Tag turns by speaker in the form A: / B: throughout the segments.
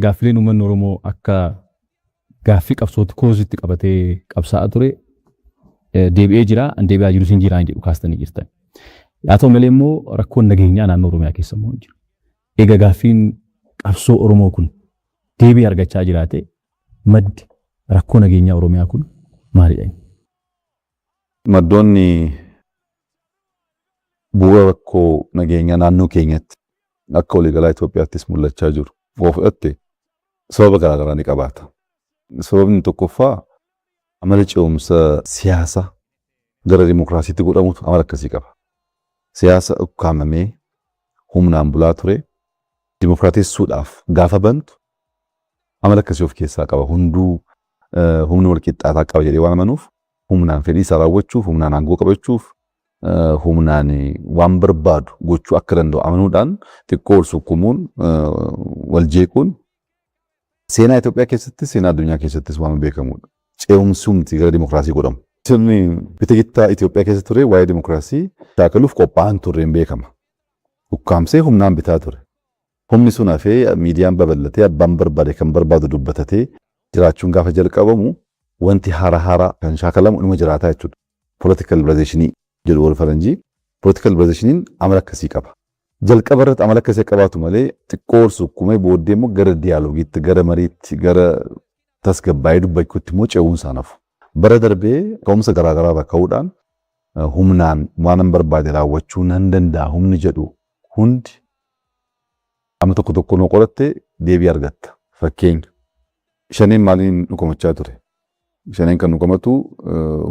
A: gaaffileen uummanni Oromoo akka gaaffii qabsootti koositti qabatee qabsaa'aa ture deebi'ee jira, an deebi'aa jiru sin jiraan jedhu kaastanii jirtan. Yaa ta'u malee immoo rakkoon nageenyaa naannoo Oromiyaa keessa immoo jiru. Egaa gaaffiin qabsoo Oromoo kun deebii argachaa jiraate maddi rakkoo nageenyaa Oromiyaa kun maalidha?
B: Maddoonni bu'uura rakkoo nageenyaa naannoo keenyatti akka waliigalaa Itoophiyaattis mul'achaa jiru. Of fudhatte sababa garaagaraa ni qabaata. Sababni tokkoffaa amala ce'umsa siyaasa gara dimokiraasiitti godhamutu amala akkasii qaba. Siyaasa ukkaamamee humnaan bulaa ture dimokiraatessuudhaaf gaafa bantu amala akkasii of keessaa qaba. Hunduu humni wal qixxaataa qaba jedhee waan amanuuf humnaan fedhii isaa raawwachuuf, humnaan aangoo qabachuuf, humnaan waan barbaadu gochuu akka danda'u amanuudhaan xiqqoo ol sukkumuun wal jeequun seenaa Itoophiyaa keessatti seenaa addunyaa keessattis waan beekamudha. Ce'umsumti gara dimokiraasii godhamu. Sirni bitikittaa Itoophiyaa keessa ture waa'ee dimokiraasii shaakaluuf qophaa'an turreen beekama. Ukkaamsee humnaan bitaa ture. Humni sun hafee miidiyaan babal'atee abbaan barbaade kan barbaadu dubbatatee jiraachuun gaafa jalqabamu wanti haaraa kan shaakalamu dhuma jiraataa jechuudha. Political liberalization jedhu wal faranjii. Political liberalization amala akkasii qaba. Jalqaba irratti amala akkasii qabaatu malee xiqqoo sukkumee booddee immoo gara diyaalogiitti, gara mariitti, gara tasgabbaa'ee dubbachuutti immoo ce'uun saanafu. Bara darbee ka'umsa garaagaraa irraa ka'uudhaan humnaan waan barbaade raawwachuu nan danda'a humni jedhu hundi amma tokko noo qoratte deebii argatta. Fakkeenya shaneen maaliin dhukomachaa ture? Shaneen kan dhukomatu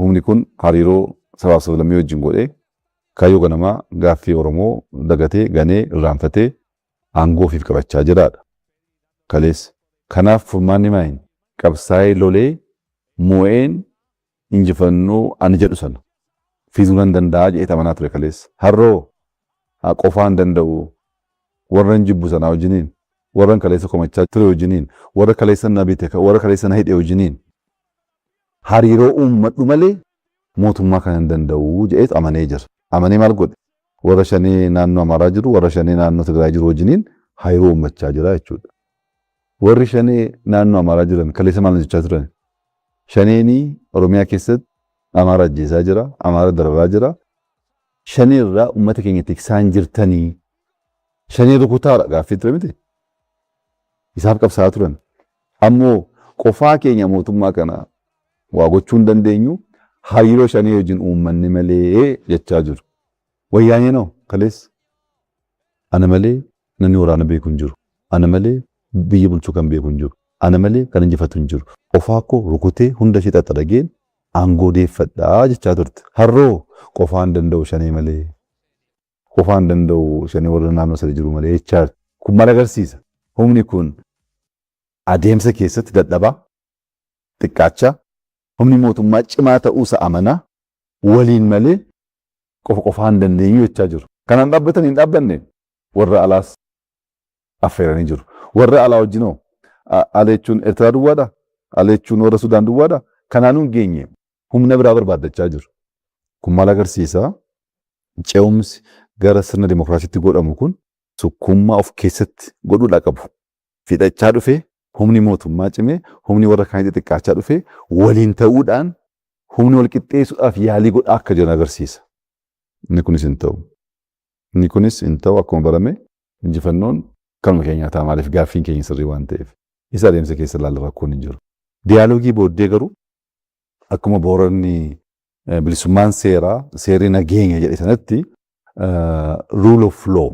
B: humni kun hariiroo sabaaf sablammii wajjin godhee kaayyoo ganamaa gaaffii Oromoo dagatee ganee irraanfatee aangoo ofiif qabachaa jiraadha. Kaleessa. Kanaaf furmaanni maayin qabsaa'ee lolee moo'een injifannoo ani jedhu sana fiizuu nan danda'a jedhee amanaa ture kaleessa. Harroo qofaan danda'u warran jibbu sanaa wajjiniin, warran kaleessa komachaa ture wajjiniin, warra kaleessa na bite, warra kaleessa na hidhe wajjiniin hariiroo uummadhu malee mootummaa kan hin danda'u jedhee amanee jira. Amanee maal godhe? Warra shanee naannoo Amaaraa jiru, warra shanee naannoo Tigraay jiru wajjiniin hariiroo uummachaa jira jechuudha. Warri shanee naannoo Amaaraa jiran kaleessa maal jechaa turan? Shaneenii Oromiyaa keessatti Amaaraa ajjeesaa jira, Amaaraa dararaa jira. Shanee irraa uummata keenyatti isaan jirtanii shanee rukutaadha gaaffii ture miti. Isaaf qabsaa'aa turan. Ammoo qofaa keenya mootummaa kana waa gochuu hin dandeenyu hariiroo shanee wajjin uummanni malee jechaa jiru. Wayyaanee noo kaleessa. Ana malee namni waraana beeku hin jiru. Ana malee biyya bulchuu kan beeku hin jiru. Ana malee kan injifatu hin jiru. Qofaa koo rukutee hunda ishee xaxadhageen aangoo deeffadhaa jechaa turte. Harroo qofaan danda'u shanee malee. Qofaan danda'u shanee warra naannoo sadii jiru malee jechaa kun maal agarsiisa? Humni kun adeemsa keessatti dadhabaa, xiqqaachaa, humni mootummaa cimaa ta'uusa amanaa waliin malee qofaan dandeenyu jechaa jiru. Kanaan dhaabbatan hin dhaabbanne warra alaas affeeranii jiru. Warra alaa wajjinoo ala jechuun Eertiraa duwwaadha, ala jechuun warra Sudaan duwwaadha. Kanaanuu hin geenye humna biraa barbaaddachaa jiru. Kun maal agarsiisa? Ce'umsi gara sirna dimokiraasiitti godhamu kun sukkummaa of keessatti godhuudhaa qabu. Fixachaa dhufee humni mootummaa cimee humni warra kaanii xixiqqaachaa dhufee waliin ta'uudhaan humni wal qixxeessuudhaaf yaalii godhaa akka jiran agarsiisa. Inni kunis hin ta'u. Inni kunis hin ta'u akkuma barame injifannoon kanuma keenyaa ta'a maaliif gaaffiin keenya sirrii waan ta'eef. Isa adeemsa keessa ilaalla rakkoon hin jiru. Diyaaloogii booddee garuu akkuma booranni bilisummaan seeraa seerri nageenya jedhe sanatti rule of law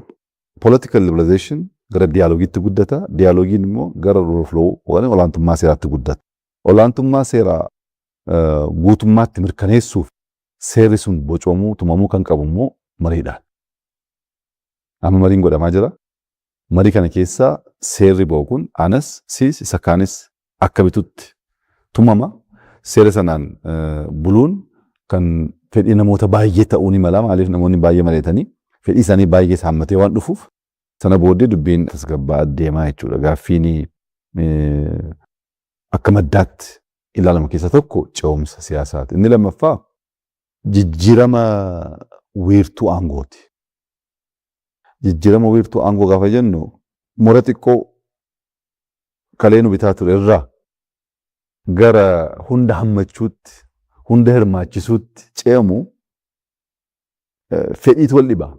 B: political liberalization gara diyaaloogiitti guddata. Diyaaloogiin immoo gara rule of law olaantummaa seeraatti guddata. Olaantummaa seeraa guutummaatti mirkaneessuuf seerri sun bocamuu tumamuu kan qabu immoo mariidhaan. Amma mariin godhamaa jira. Marii kana keessaa seerri ba'u kun anas siis isa kaanis akka bitutti tumama. Seera sanaan buluun kan fedhii namoota baay'ee ta'uu ni mala. Maaliif namoonni baay'ee maleetanii fedhii isaanii baay'ee saammatee waan dhufuuf sana booddee dubbiin tasgabbaa deemaa jechuudha. Gaaffiin akka maddaatti ilaalamu keessa tokko ce'umsa siyaasaati. Inni lammaffaa jijjiirama wiirtuu aangooti. Jijjiirama wiirtuu aangoo gaafa jennu mura xiqqoo kaleenu bitaa ture irraa gara hunda hammachuutti hunda hirmaachisuutti ceemu fedhiitu wal dhibaa.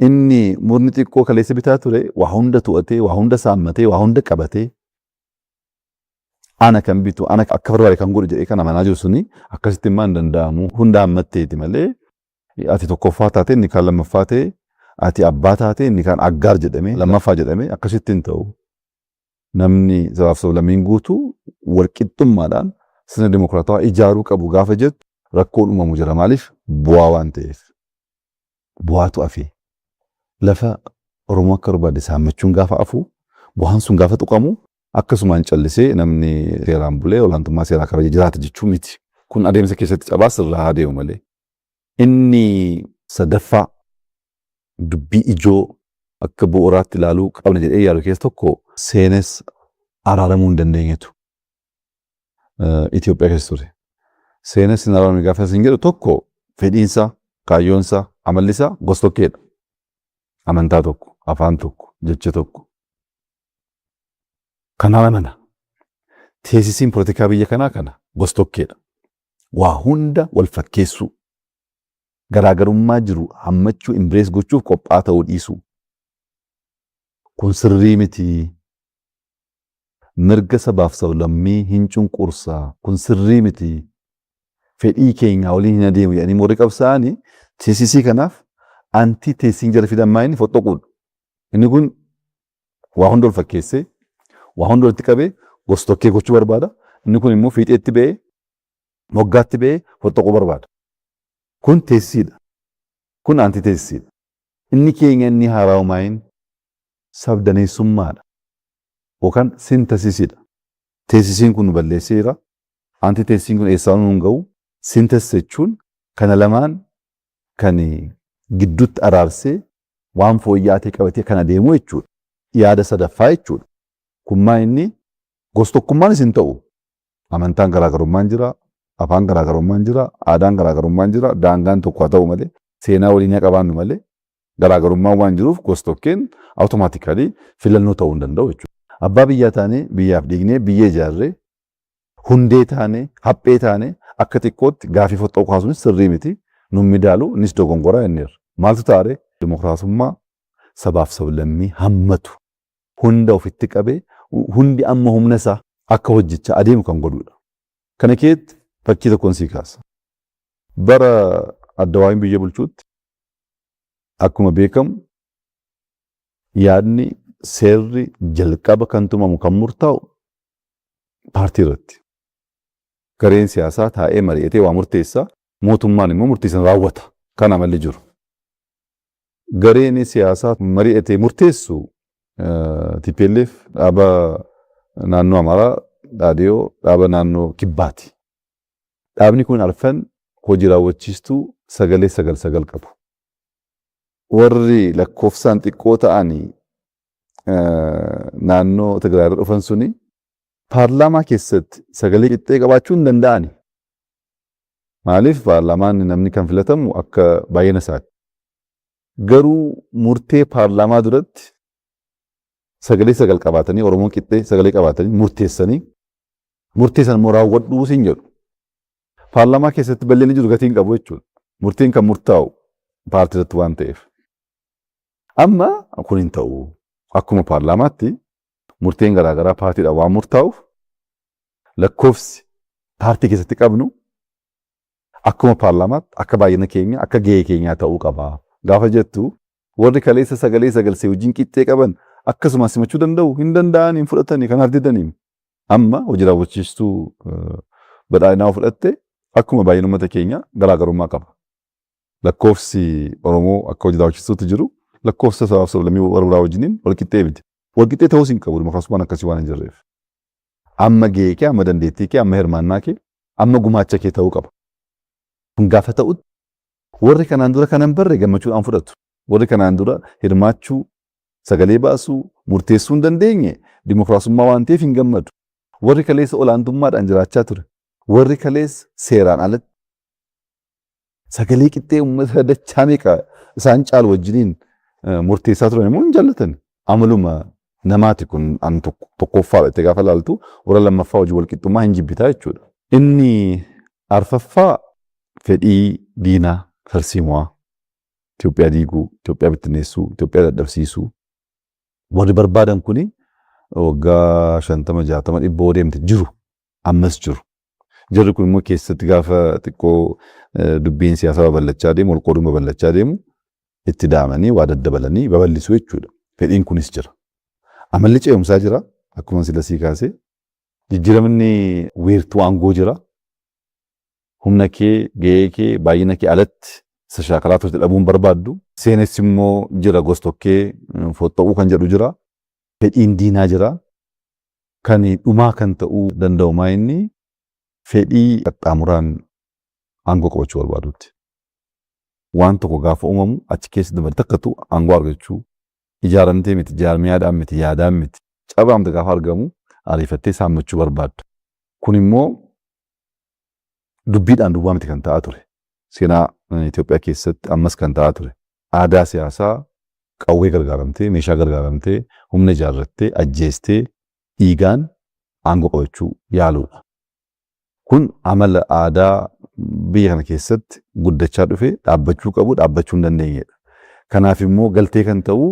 B: Inni murni xiqqoo kaleessa bitaa ture waa hunda to'atee waa hunda saammatee waa hunda qabatee ana kan bitu ana akka barbaade kan godhu jedhee kan amanaa jiru suni akkasitti immoo hin danda'amu hunda hammatteeti malee ati tokkoffaa taate inni kaan lammaffaa ta'e ati abbaa taate inni kaan aggaar jedhame lammaffaa jedhame akkasitti hin ta'u. Namni sabaaf sablammiin guutuu walqixxummaadhaan sirna dimokiraatawaa ijaaruu qabu gaafa jettu rakkoon uumamu jira maaliif bu'aa waan ta'eef. Bu'aatu afee lafa Oromoo akka barbaade saammachuun gaafa afu bu'aan sun gaafa tuqamu akkasumaan callisee namni seeraan bulee olaantummaa seeraa kabaja jiraata jechuu miti. Kun adeemsa keessatti cabaa sirraa haa deemu malee. Inni sadaffaa dubbii ijoo akka bu'uuraatti ilaaluu qabna jedhee yaadu keessa tokko seenes araaramuu hin dandeenyetu Itoophiyaa keessa ture. Seenes hin araaramne gaafa isin jedhu tokko fedhiinsa, kaayyoonsa, amallisaa gosa tokkeedha. Amantaa tokko, afaan tokko, jecha tokko. Kanaa mana teessisiin poolitikaa biyya kanaa kana gosa tokkeedha. Waa hunda wal fakkeessuu. Garaagarummaa jiru hammachuu imbirees gochuuf qophaa ta'uu dhiisuu. Kun sirrii miti. Mirga sabaaf sablammii hin cunqursaa. Kun sirrii miti. Fedhii keenya waliin hin adeemu jedhanii moorii qabsaa'anii teessisii kanaaf antii teessiin jala fidan maa inni fottoquudha. Inni kun waa hunda wal fakkeessee waa hunda walitti qabee gosa tokkee gochuu barbaada. Inni kun immoo fiixeetti ba'ee moggaatti ba'ee fottoquu barbaada. Kun teessiidha. Kun anti teessiidha. Inni keenya inni haaraa maayin sabdaneessummaadha. Yookaan sintasisidha. Teessisiin kun nu balleesseera. Anti teessisiin kun eessaa nu hin ga'u. Sintas jechuun kana lamaan kan gidduutti araarsee waan fooyya'aa ta'e qabatee kan adeemu jechuudha. Yaada sadaffaa jechuudha. Kun maa inni gosa tokkummaanis hin ta'u. Amantaan garaagarummaan jira. Afaan garaagarummaan jira, aadaan garaagarummaan jira, daangaan tokko haa ta'u malee, seenaa waliin haa qabaannu malee, garaagarummaan waan jiruuf gosa tokkeen awutomaatikaalii filannoo ta'uu hin danda'u jechuudha. Abbaa biyyaa taanee biyyaaf dhiignee biyya ijaarree hundee taanee haphee taanee akka xiqqootti gaafii foxxoo kaasuunis sirrii miti nun midaalu innis dogongoraa jenneerra. Maaltu taare dimokiraasummaa sabaaf sablammii hammatu hunda ofitti qabee hundi amma humna isaa akka hojjechaa adeemu kan godhudha. Kana keessatti fakkii tokkoon sii kaasa. Bara Addawaayeen biyya bulchuutti akkuma beekamu yaadni seerri jalqaba kan tumamu kan murtaa'u paartii irratti. Gareen siyaasaa taa'ee mari'atee waa murteessaa mootummaan immoo murteessan raawwata. Kan amalli jiru. Gareen siyaasaa mari'atee murteessu TPLF dhaaba naannoo Amaaraa dhaadhiyoo dhaaba naannoo Kibbaati. Dhaabni kun arfan hojii raawwachiistuu sagalee sagal qabu. Warri lakkoofsaan xiqqoo ta'anii naannoo Tigraay irra dhufan suni paarlaamaa keessatti sagalee qixxee qabaachuu hin danda'ani. Maaliif paarlaamaan namni kan filatamu akka baay'ina isaati. Garuu murtee paarlaamaa duratti sagalee sagal qabaatanii Oromoon qixxee sagalee qabaatanii murteessan immoo raawwadhuu siin jedhu. Paarlaamaa keessatti bal'inni jiru gatiin qabu jechuudha. Murtiin kan murtaa'u paartii irratti waan ta'eef. Amma kun hin ta'u. Akkuma paarlaamaatti murteen garaagaraa paartiidhaan waan murtaa'uuf lakkoofsi paartii keessatti qabnu akkuma paarlaamaatti akka baay'ina keenya akka gahee keenyaa ta'uu qaba. Gaafa jettu warri kaleessa sagalee sagalsee wajjin qixxee qaban akkasumas simachuu danda'u hin danda'an hin fudhatanii kan hardidaniin. Amma hojii raawwachiistuu badhaadhinaa fudhatte akkuma baay'ina uummata keenya garaagarummaa qaba. Lakkoofsi Oromoo akka hojii raawwachiistuutti jiru lakkoofsa sabaaf sablammii warra wajjiniin walqixxee miti. Walqixxee ta'uus hin qabu dimokiraasummaan akkasii waan hin jirreef. Amma gahee kee, amma dandeettii kee, amma hirmaannaa kee, amma gumaacha kee ta'uu qaba. Kun gaafa ta'utti warri kanaan dura kanan barre gammachuudhaan fudhatu. Warri kanaan dura hirmaachuu, sagalee baasuu, murteessuu hin dandeenye dimokiraasummaa waan ta'eef hin gammadu. Warri kaleessa olaantummaadhaan jiraachaa ture. Warri kaleessa seeraan alatti sagalee qixxee uummata dachaa meeqa isaan caalu wajjiniin murteessaa turan immoo hin jaallatan. Amaluma namaati kun an tokkoffaadha itti gaafa laaltu warra lammaffaa hojii walqixxummaa hin jibbitaa jechuudha. Inni arfaffaa fedhii diinaa tarsiimoo Itoophiyaa diiguu, Itoophiyaa bittinneessuu, Itoophiyaa dadhabsiisuu warri barbaadan kuni waggaa 50-60 dhibboo deemte jiru ammas jiru. Jarri kun immoo keessatti gaafa xiqqoo dubbiin siyaasaa babal'achaa deemu, walqooduu babal'achaa deemu itti daamanii waa daddabalanii babal'isuu jechuudha. Fedhiin kunis jira. Amalli ce'umsaa jira. Akkuma silasii kaasee. Jijjiiramni weertuu aangoo jira. Humna kee, gahee kee, baay'ina kee alatti isa shaakalaa turte dhabuun barbaaddu. Seenessi immoo jira gostokkee fotta'uu kan jedhu jira. Fedhiin diinaa jira. Kan dhumaa kan ta'uu danda'u maa inni fedhii qaxxaamuraan aangoo qabachuu barbaadutti. Waan tokko gaafa uumamu achi keessa dabalee takkatu aangoo argachuu ijaaramtee miti jaarmiyaadhaan miti yaadaan miti cabaamte gaafa argamu ariifattee saammachuu barbaaddu. Kun immoo dubbiidhaan duwwaa miti kan ta'aa ture. Seenaa Itoophiyaa keessatti ammas kan ta'aa ture. Aadaa siyaasaa qawwee gargaaramtee meeshaa gargaaramtee humna ijaarrattee ajjeestee dhiigaan aangoo qabachuu yaaluudha. Kun amala aadaa biyya kana keessatti guddachaa dhufe dhaabbachuu qabu dhaabbachuu hin dandeenyedha. Kanaaf immoo galtee kan ta'u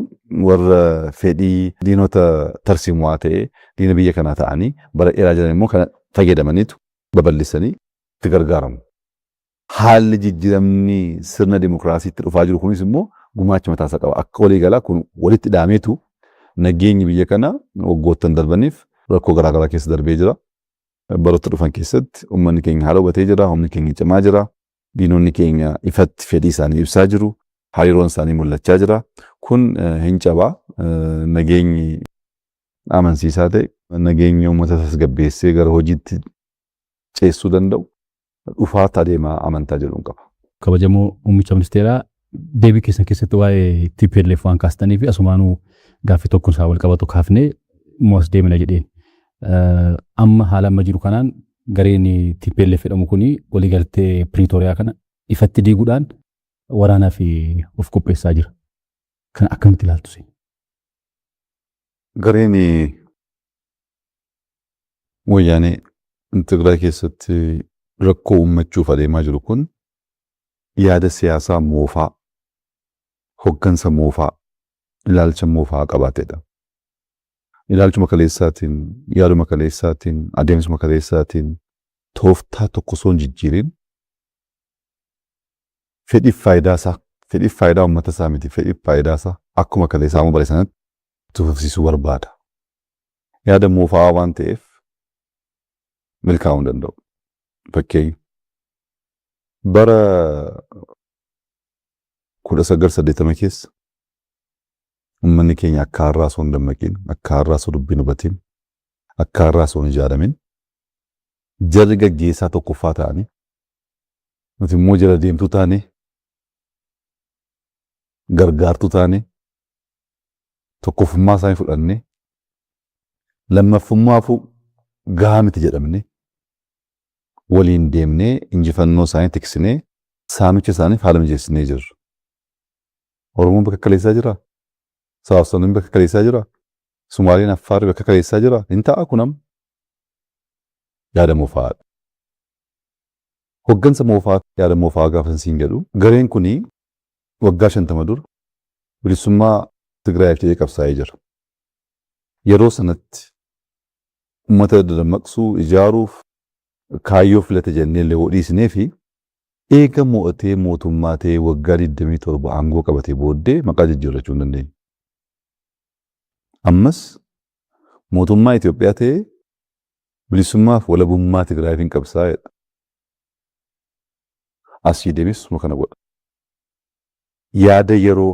B: warra fedhii diinota tarsiimoo ta'e diina biyya kanaa ta'anii bara dheeraa jiran immoo kana fayyadamaniitu babal'isanii itti gargaaramu. Haalli jijjiiramni sirna dimokiraasiitti dhufaa jiru kunis immoo gumaacha mataasaa qaba. Akka waliigalaa kun walitti dhaameetu nageenyi biyya kana waggoottan darbaniif rakkoo garaagaraa keessa darbee jira. Baroota dhufan keessatti uummanni keenya haala hubatee jira, humni keenya cimaa jira, diinonni keenya ifatti fedhii isaanii ibsaa jiru, hariiroon isaanii mul'achaa jira. Kun hin cabaa nageenyi amansiisaa ta'e, nageenyi uummata tasgabbeessee gara hojiitti ceessuu danda'u dhufaa adeemaa amantaa jedhuun qaba.
A: Kabajamoo muummicha ministeeraa deebii keessan keessatti waa'ee TPLF waan kaastanii fi asumaanuu gaaffii tokkoon isaa wal qabatu kaafnee moos deemina jedheen. Amma haala amma jiru kanaan gareen TPLF jedhamu kuni waliigaltee Pretoria kana ifatti diiguudhaan waraanaa fi of qopheessaa jira. Kan akkamitti ilaaltu si?
B: Gareen wayyaanee Tigraay keessatti rakkoo uummachuuf adeemaa jiru kun yaada siyaasaa moofaa, hoggansa moofaa, ilaalcha moofaa qabaatedha. Ilaalchuma kaleessaatiin, yaaduma kaleessaatiin, adeemsuma kaleessaatiin tooftaa tokko osoo hin jijjiirin fedhiif faayidaa uummata isaa miti, fedhiif faayidaa isaa akkuma kaleessaa amma bare sanatti tufsiisuu barbaada. Yaada moofaa waan ta'eef milkaa'uu hin danda'u. Fakkeenya bara 1980 keessa uummanni keenya akka har'aa osoo hin dammaqiin, akka har'aa osoo dubbiin hubatiin, akka har'aa osoo hin ijaaramin jarri gaggeessaa tokkoffaa ta'anii nuti immoo jala deemtuu taane gargaartuu taane tokkoffummaa isaanii fudhanne lammaffummaafuu gahaa miti jedhamne waliin deemnee injifannoo isaanii tiksinee saamicha isaaniif haala mijeessinee jirra. Oromoon bakka kaleessaa jira. Saafsaniin bakka kaleessaa jira. Sumaaliin Affaarri bakka kaleessaa jira. Hin ta'a kunam. Yaada moofaadha. Hoggansa moofaa yaada moofaa gaafa siin jedhu gareen kuni waggaa 50 dura bilisummaa Tigraayiif jedhee qabsaa'ee jira. Yeroo sanatti uummata dammaqsuu ijaaruuf kaayyoo filate jennee illee hodhiisnee fi eega mo'atee mootummaa ta'ee waggaa 27 aangoo qabatee booddee maqaa jijjiirrachuu hin dandeenye. Ammas mootummaa Itoophiyaa ta'ee bilisummaaf walabummaa Tigraayiif hin qabsaa'edha. Asii deemes suma kana godha. Yaada yeroo,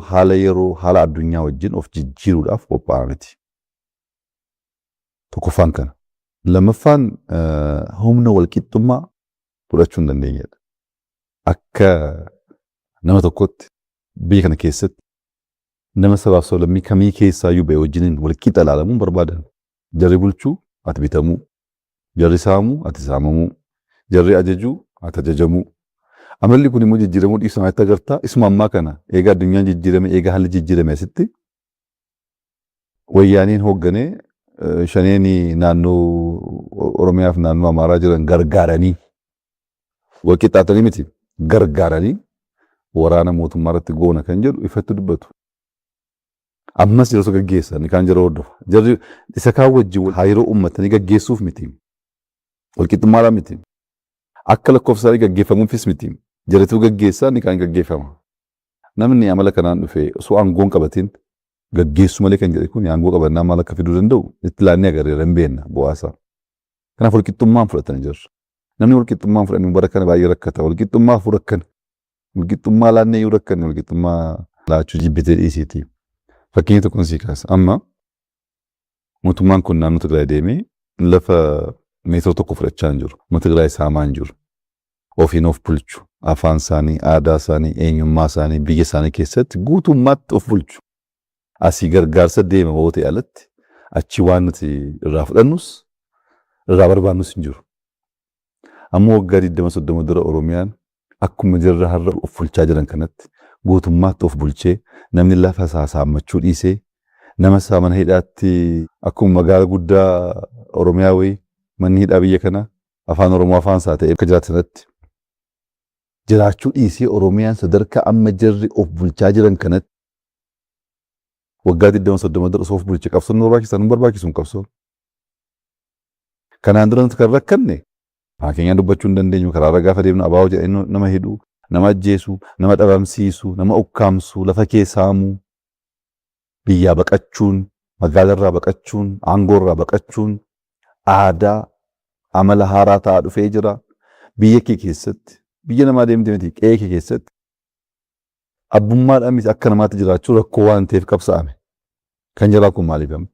B: haala addunyaa wajjin of jijjiiruudhaaf qophaa'aa miti. Tokkoffaan kana. Lammaffaan humna walqixxummaa fudhachuu hin dandeenyedha. Akka nama tokkotti biyya kana keessatti nama sabaaf sablammii kamii keessaayyuu ba'e wajjiniin walqixa ilaalamuun barbaadan. Jarri bulchuu ati bitamuu, jarri saamuu ati saamamuu, jarri ajajuu ati ajajamuu. Amalli kun immoo jijjiiramuu dhiibsa maalitti agartaa? Isuma ammaa kana eega addunyaan jijjiirame, eega haalli jijjiirame asitti wayyaaniin hoogganee shaneeni naannoo Oromiyaaf naannoo Amaaraa jiran gargaaranii walqixxaatanii miti gargaaranii waraana mootummaa irratti goona kan jedhu ifatti dubbatu. Ammas yeroo gaggeessan kan jira hordofa. Jarri isa kaan wajjin hariiroo uummatanii gaggeessuuf miti. Walqixxummaadhaan miti. Akka lakkoofsaan gaggeeffamuufis miti. Jarritu gaggeessaa ni kan gaggeeffama. Namni amala kanaan dhufee osoo aangoon qabatiin gaggeessu malee kan jedhe kun aangoo qabannaa maal akka fiduu danda'u itti laannee agarreera hin beekna bu'aasaa. Kanaaf walqixxummaan fudhatanii jirra. Namni walqixxummaan fudhanii bara kana baay'ee rakkata. Walqixxummaa fuu rakkan. Walqixxummaa laannee yoo rakkan walqixxummaa laachuu jibbitee dhiisiiti. Fakkeenya tokkoon sii kaasa. Amma mootummaan kun naannoo Tigraay deemee lafa meetira tokko fudhachaa hin jiru. Uummata Tigraay saamaa hin jiru. Ofiin of bulchu. Afaan isaanii, aadaa isaanii, eenyummaa isaanii, biyya isaanii keessatti guutummaatti of bulchu. Asii gargaarsa deema ba'oo ta'e alatti achi waan nuti irraa fudhannus irraa barbaannus hin jiru. Amma waggaa 20-30 dura Oromiyaan akkuma jirra har'a of bulchaa jiran kanatti guutummaatti of bulchee namni lafa isaa saammachuu dhiisee nama isaa mana hidhaatti akkuma magaala guddaa Oromiyaa wayii manni hidhaa biyya kana afaan Oromoo afaan isaa ta'e akka jiraatanitti jiraachuu dhiisee Oromiyaan sadarkaa amma jirri of bulchaa jiran kanatti waggaa 20-30 dura of bulchee qabsoon barbaachisan barbaachisuun qabsoon. Kanaan dura nuti kan rakkanne fakkeenyaa dubbachuu hin dandeenyu karaa irra gaafa deemnu abaa'oo jedhanii nama hidhuu, nama ajjeesuu, nama dhabamsiisuu, nama ukkaamsuu, lafa keessaamuu, biyyaa baqachuun, magaalarraa baqachuun, aangoorraa baqachuun, aadaa, amala haaraa ta'aa dhufee jira. Biyya kee keessatti, biyya namaa deemtee miti qe'ee kee keessatti abbummaadhaan miti akka namaatti jiraachuu rakkoo waan ta'eef qabsaa'ame. Kan jiraa kun maaliif amma?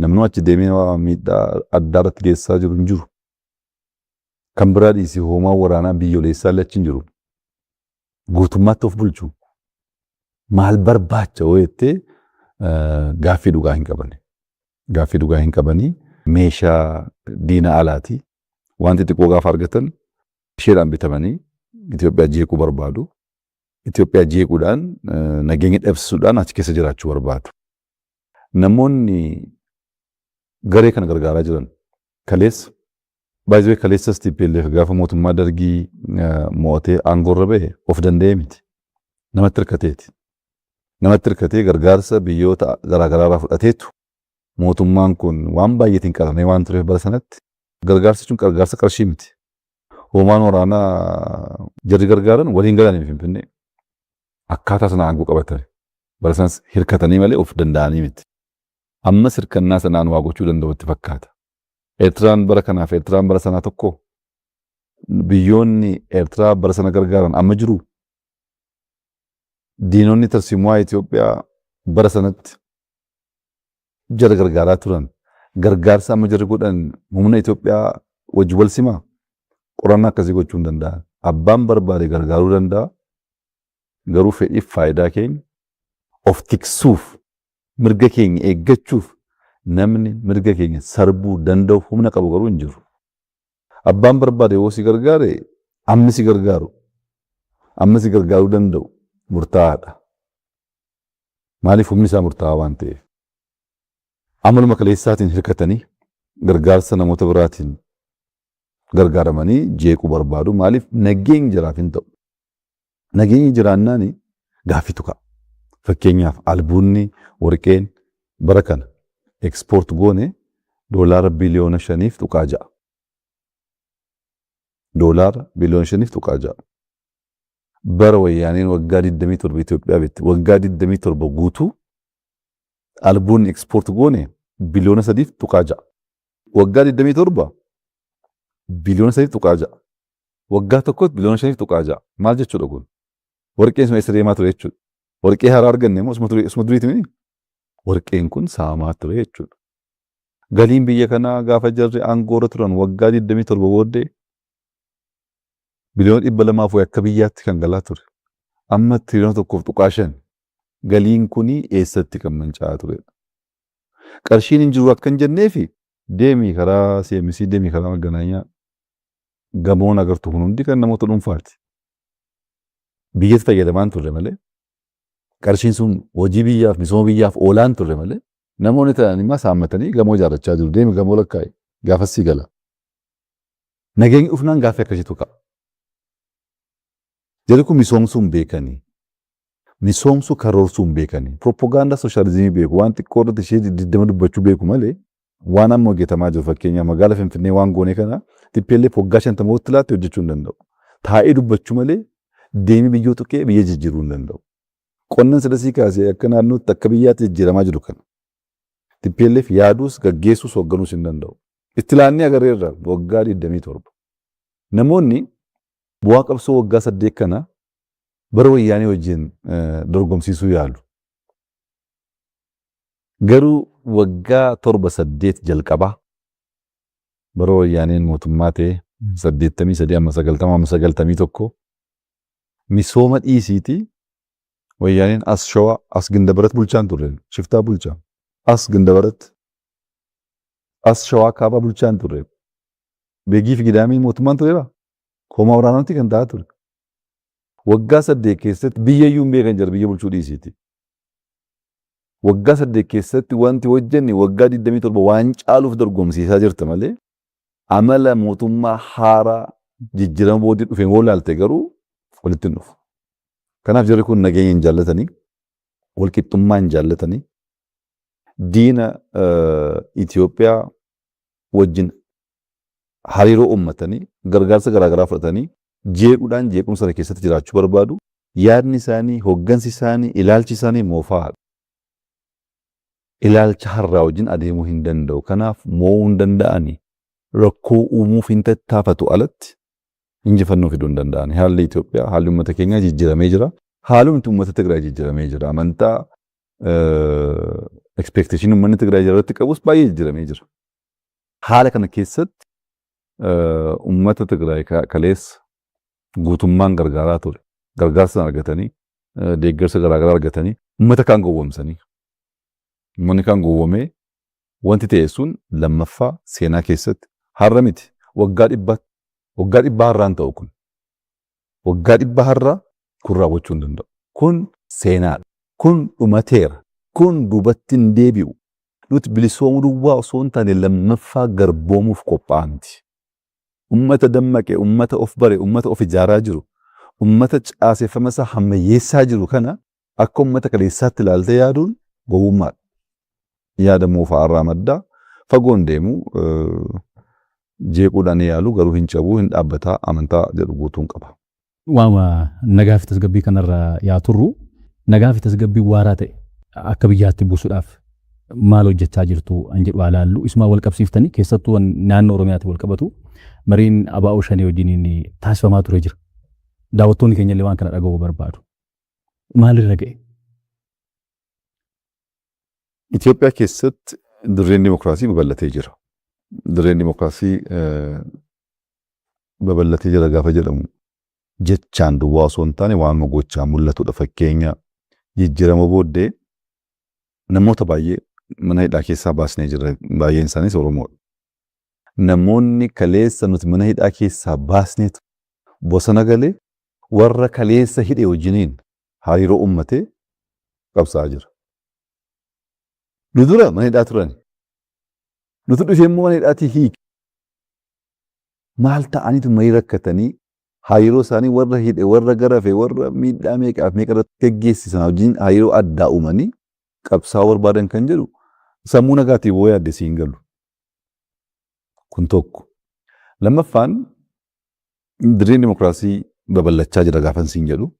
B: Namni achi deemee miidhaa addaa irratti geessisaa jiru hin jiru. Kan biraa dhiisii hoomaa waraanaa biyyoolessaa illee achi hin jiru. Guutummaatti of bulchu. Maal barbaacha yoo jettee gaaffii dhugaa hin qabani. Gaaffii dhugaa hin qabanii meeshaa diina alaati. Wanti xiqqoo gaafa argatan isheedhaan bitamanii Itoophiyaa jeequu barbaadu. Itoophiyaa jeequudhaan nageenya dhabsisuudhaan achi keessa jiraachuu barbaadu. Namoonni garee kana gargaaraa jiran kaleessa baay'ee kaleessas TPLF gaafa mootummaa dargii mo'atee aangoorra ba'e of danda'ee miti. Namatti hirkateeti. Namatti hirkatee gargaarsa biyyoota garaagaraa irraa fudhateetu mootummaan kun waan baay'eetiin qaramee waan tureef bara sanatti gargaarsi sun gargaarsa qarshii miti. Hoomaan waraanaa jarri gargaaran waliin galanii Finfinnee akkaataa sana aangoo qabatan bara sanas hirkatanii malee of danda'anii miti. Ammas hirkannaa sanaan waa gochuu danda'utti fakkaata. Eertiraan bara kanaaf Eertiraan bara sanaa tokko biyyoonni Eertiraa bara sana gargaaran amma jiru. Diinonni tarsiimoo Itoophiyaa bara sanatti jara gargaaraa turan. Gargaarsa amma jarri godhan humna Itoophiyaa wajji wal simaa qorannaa akkasii gochuu hin danda'an. Abbaan barbaade gargaaruu danda'a. Garuu fedhiif faayidaa keenya of tiksuuf mirga keenya eeggachuuf namni mirga keenya sarbuu danda'u humna qabu garuu hin jiru. Abbaan barbaade yoo si gargaare amma si gargaaru amma si gargaaruu danda'u murtaa'aadha. Maaliif humni isaa murtaa'aa waan ta'eef. Amaluma kaleessaatiin hirkatanii gargaarsa namoota biraatiin gargaaramanii jeequu barbaadu. Maaliif nageenyi jiraaf hin ta'u. Nageenyi jiraannaani gaaffitu ka'a. Fakkeenyaaf albuunni warqeen bara kana ekspoort goone doolaara biliyoona 5.6. Doolaara biliyoona 5.6. Bara wayyaaniin waggaa 27 Itoophiyaa bitti waggaa 27 guutuu albuunni ekspoort goone biliyoona 3.6. Waggaa 27 biliyoona 3.6. Waggaa tokkotti biliyoona 5.6. Maal jechuudha kun? Warqeen sun eessa deemaa ture jechuudha. Warqee haaraa arganne immoo osuma duriiti miti. Warqeen kun saamaa ture jechuudha. Galiin biyya kanaa gaafa jarri aangoorra turan waggaa 27 booddee biliyoona 200 akka biyyaatti kan galaa ture. Amma tiriliyoona 1.5. Galiin kuni eessatti kan manca'aa turedha. Qarshiin hin jiru akka hin jenneefi deemii karaa CMC deemii karaa maganaanyaa gamoon agartu kun hundi kan namoota dhuunfaati. Biyyatti fayyadamaan turre malee qarshiin sun hojii biyyaaf misooma biyyaaf oolaan turre malee namoonni ta'an immoo saammatanii gamoo ijaarrachaa jiru deemi gamoo lakkaa'e gaafasii gala. Nageenyi dhufnaan gaaffii akkasiitu ka'a. Jarri kun misoomsuu hin beekanii. Misoomsuu karoorsuu hin beekanii. Propagaandaa sooshaalizimii beeku waan xiqqoo irratti ishee diddama dubbachuu beeku malee waan amma hojjetamaa jiru fakkeenyaaf magaalaa Finfinnee waan goone kana TPLF waggaa 50 laatti hojjechuu hin danda'u. Taa'ee dubbachuu malee deemee biyyoo tuqee biyya jijjiiruu hin danda'u. Qonnan sadasii kaasee akka naannootti akka biyyaatti jijjiiramaa jiru kana. TPLF yaaduus gaggeessuus hoogganuus hin danda'u. Itti ilaannee agarreerra waggaa 27. Namoonni bu'aa qabsoo waggaa 8 kana bara wayyaanii wajjin dorgomsiisuu yaalu. Garuu waggaa 7-8 jalqabaa bara wayyaaniin mootummaa ta'e 83 amma 90 amma 91 misooma dhiisiiti wayyaaniin as shawaa as gindabarat bulchaan turre shiftaa bulchaa as gindabarat as shawaa kaabaa bulchaan turre beegii fi gidaamii mootummaan tureera koomaa waraanaatti kan ta'aa ture. Waggaa 8 keessatti biyyayyuu hin beekan jira biyya bulchuu dhiisiiti. Waggaa 8 keessatti wanti hojjenne waggaa 27 waan caaluuf dorgomsiisaa jirta malee amala mootummaa haaraa jijjiirama boodii dhufee woo laalte garuu walitti hin dhufu. Kanaaf jarri kun nageenya hin jaallatanii, walqixxummaa hin jaallatanii, diina Itoophiyaa wajjin hariiroo uummatanii, gargaarsa garaagaraa fudhatanii, jeequudhaan jeequmsa sana keessatti jiraachuu barbaadu. Yaadni isaanii, hoggansi isaanii, ilaalchi isaanii moofaadha. Ilaalcha har'aa wajjin adeemuu hin danda'u. Kanaaf mo'uu hin danda'ani. Rakkoo uumuuf hin tattaafatu alatti injifannoo fiduu hin danda'ani. Haalli Itoophiyaa, haalli uummata keenyaa jijjiiramee jira. Haalumti uummata Tigraay jijjiiramee jira. Amantaa expectation uummanni Tigraay irratti qabus baay'ee jijjiiramee jira. Haala kana keessatti uummata Tigraay kaleessa guutummaan gargaaraa ture. Gargaarsa argatanii, deeggarsa garaagaraa argatanii, uummata kaan gowwoomsanii. Uummanni kaan gowwoomee wanti ta'e sun lammaffaa seenaa keessatti har'a miti waggaa dhibbaa har'aan ta'u kun. Waggaa dhibbaa har'aa kun raawwachuu hin danda'u. Kun seenaadha. Kun dhumateera. Kun duubatti hin deebi'u. Nuti bilisoomuu duwwaa osoo hin taane lammaffaa garboomuuf qophaa'anti. Uummata dammaqee, uummata of bare, uummata of ijaaraa jiru, uummata caaseffama isaa hammayyeessaa jiru kana akka uummata kaleessaatti ilaaltee yaaduun gowwummaadha. Yaada moofaa irraa maddaa fagoon deemu jeequudhaan yaalu garuu hin cabuu hin dhaabbataa amantaa jedhu guutuun qaba.
A: Waama nagaa fi tasgabbii kanarraa yaa turru nagaa fi tasgabbii waaraa ta'e akka biyyaatti buusuudhaaf maal hojjechaa jirtu an jedhu ilaallu isuma wal qabsiiftanii keessattuu naannoo Oromiyaatti wal qabatu mariin ABO shanee wajjin taasifamaa ture jira. Daawwattoonni keenya illee waan kana dhaga'uu barbaadu. Maalirra ga'e?
B: Itoophiyaa keessatti dirreen dimokiraasii babal'atee jira. Dirreen dimokiraasii babal'atee jira gaafa jedhamu jechaan duwwaa osoo hin taane waan gochaan mul'atudha. Fakkeenya jijjiirama booddee namoota baay'ee mana hidhaa keessaa baasnee jira. Baay'een isaaniis Oromoodha. Namoonni kaleessa nuti mana hidhaa keessaa baasneetu bosona galee warra kaleessa hidhe wajjiniin hariiroo uummatee qabsaa jira. Nu dura mana hidhaa turan. Nuti dhufee immoo mana hidhaatii hiike. Maal ta'aniitu marii rakkatanii hariiroo isaanii warra hidhe, warra garafe, warra miidhaa meeqaaf meeqa irratti geggeessisan wajjin hariiroo addaa uumanii qabsaa'uu barbaadan kan jedhu sammuu nagaatiif boo yaadde siin galu. Kun tokko. Lammaffaan dirreen dimokiraasii babal'achaa jira gaafan siin jedhu.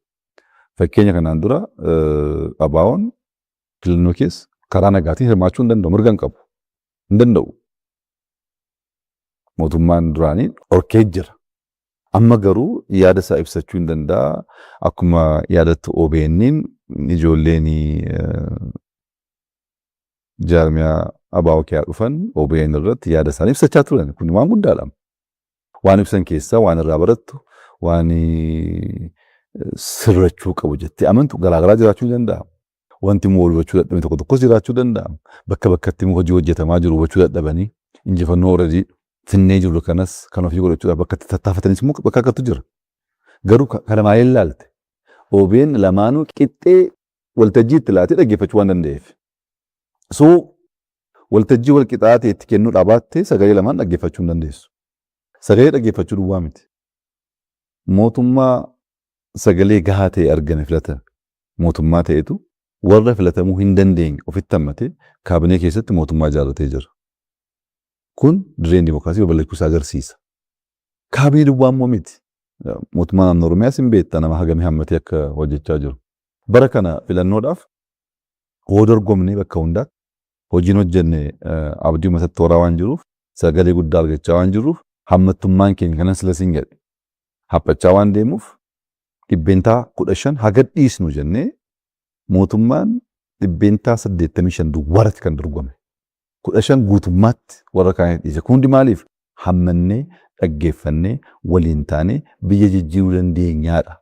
B: Fakkeenya kanaan dura ABO'n filannoo keessa karaa nagaatiin hirmaachuu hin danda'u. Mirga hin qabu. Hin danda'u. Mootummaan duraanii dhorkee jira. Amma garuu yaada isaa ibsachuu hin danda'a. Akkuma yaadatti OBN'n ijoolleen jaarmiyaa ABO kee dhufan OBN irratti yaada isaanii ibsachaa turan. Kun waan guddaadha. Waan ibsan keessaa waan irraa barattu, waan sirrachuu qabu jettee amantu garaagaraa jiraachuu danda'a. Wanti immoo hubachuu dadhabame tokko tokkos jiraachuu danda'a. Bakka bakkatti immoo hojii hojjetamaa jiru hubachuu dadhabanii injifannoo already finnee jiru kanas kan ofii godhachuudhaaf bakka tattaafatanis immoo bakka akkatu jira. Garuu kana maal ilaalte? OBN lamaanuu qixxee waltajjii itti laatee dhaggeeffachuu waan danda'eef. So waltajjii wal qixaatee itti kennuu dhaabattee sagalee lamaan dhaggeeffachuu hin dandeessu. Sagalee dhaggeeffachuu duwwaa miti. Mootummaa sagalee gahaa ta'e argame filata mootummaa ta'etu warra filatamuu hin dandeenye ofitti hammatee kaabinee keessatti mootummaa ijaarratee jira. Kun dirreen dimookiraasii babal'achuu isaa agarsiisa. Kaabinee duwwaa immoo miti. Mootummaa naannoo Oromiyaas hin beekta nama hagamee hammatee akka hojjechaa jiru. Bara kana filannoodhaaf hoo dorgomnee bakka hundaatti hojiin hojjenne abdii uummatatti tooraa waan jiruuf sagalee guddaa argachaa waan jiruuf hammattummaan keenya kanas lasiin gadhe haphachaa waan deemuuf dhibbeentaa 15 haga dhiisnu jennee mootummaan dhibbeentaa 85 duwwaarratti kan dorgome. 15 guutummaatti warra kaaniif dhiise. Kun hundi maaliif hammannee dhaggeeffannee waliin taanee biyya jijjiiruu dandeenyaadha.